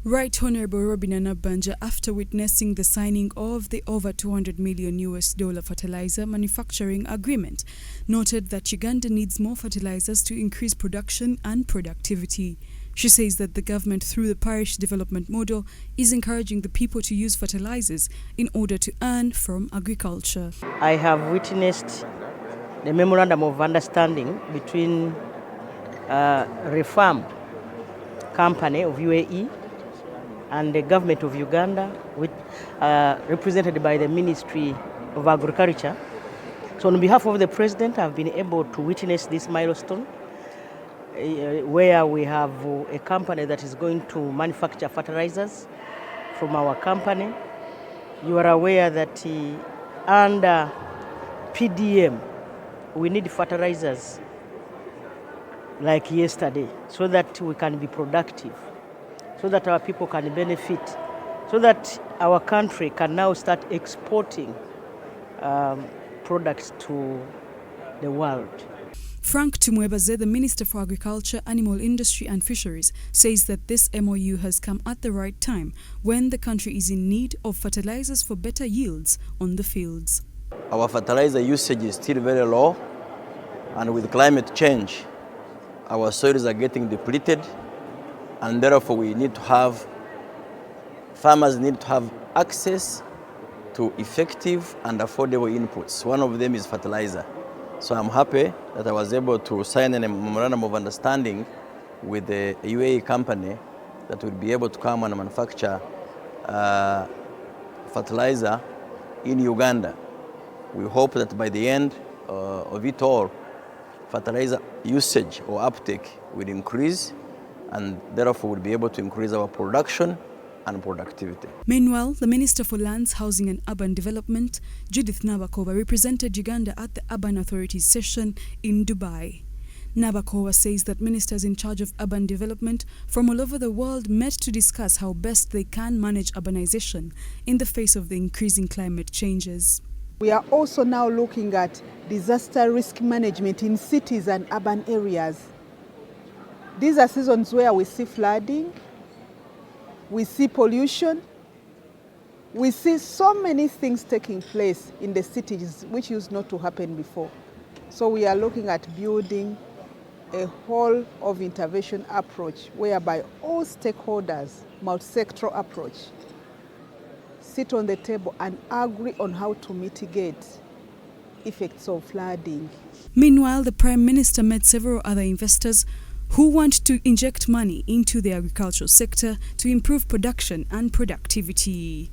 Right Honorable Robin Anabanja, after witnessing the signing of the over $200 million fertilizer manufacturing agreement, noted that Uganda needs more fertilizers to increase production and productivity. She says that the government, through the parish development model, is encouraging the people to use fertilizers in order to earn from agriculture. I have witnessed the memorandum of understanding between Reform Company of UAE and the government of Uganda, with, represented by the Ministry of Agriculture. So on behalf of the President, I've been able to witness this milestone where we have a company that is going to manufacture fertilizers from our company. You are aware that under PDM, we need fertilizers like yesterday so that we can be productive, so that our people can benefit, so that our country can now start exporting products to the world. Frank Tumwebaze, the Minister for Agriculture, Animal Industry and Fisheries, says that this MOU has come at the right time when the country is in need of fertilizers for better yields on the fields. Our fertilizer usage is still very low, and with climate change, our soils are getting depleted, and therefore farmers need to have access to effective and affordable inputs. One of them is fertilizer. So I'm happy that I was able to sign a memorandum of understanding with the UAE company that will be able to come and manufacture fertilizer in Uganda. We hope that by the end of it all, fertilizer usage or uptake will increase, and therefore we'll be able to increase our production and productivity. Meanwhile, the Minister for Lands, Housing and Urban Development, Judith Nabakova, represented Uganda at the Urban Authorities session in Dubai. Nabakova says that ministers in charge of urban development from all over the world met to discuss how best they can manage urbanization in the face of the increasing climate changes. We are also now looking at disaster risk management in cities and urban areas. These are seasons where we see flooding, we see pollution, we see so many things taking place in the cities which used not to happen before. So we are looking at building a whole of intervention approach whereby all stakeholders, multi-sectoral approach, sit on the table and agree on how to mitigate effects of flooding. Meanwhile, the Prime Minister met several other investors who want to inject money into the agricultural sector to improve production and productivity.